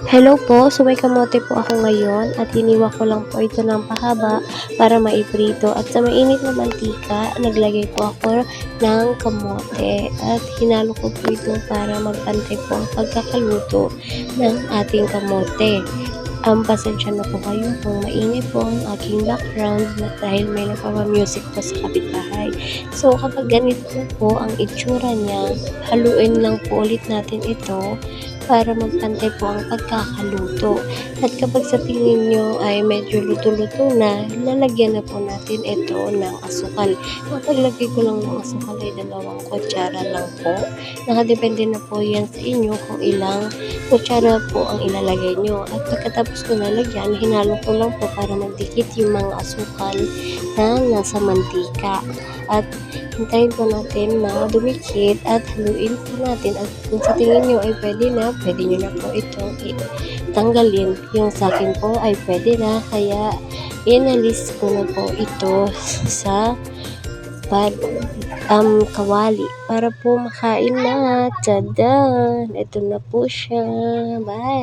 Hello po, so may kamote po ako ngayon at hiniwa ko lang po ito ng pahaba para maiprito at sa mainit na mantika, naglagay po ako ng kamote at hinalo ko po ito para magpantay po ang pagkakaluto ng ating kamote. Pasensya na po kayo kung maingay po ang aking background dahil may nagpapa-music po sa kapitbahay. So kapag ganito po ang itsura niya, haluin lang po ulit natin ito para magpantay po ang pagkakaluto. At kapag sa tingin nyo ay medyo luto-luto na, lalagyan na po natin ito ng asukal. Ang paglagay ko lang ng asukal ay 2 kutsara lang po. Nakadepende na po yan sa inyo kung ilang kutsara po ang ilalagay nyo. At pagkatapos ko nalagyan, hinalo ko lang po para magdikit yung mga asukal na nasa mantika. At hintayin po natin na dumikit at haluin po natin. At kung sa tingin nyo ay pwede nyo na po itong tanggalin. Yung sa akin po ay pwede na, kaya inalis ko na po ito sa kawali para po makain na. Tada! Ito na po siya. Bye!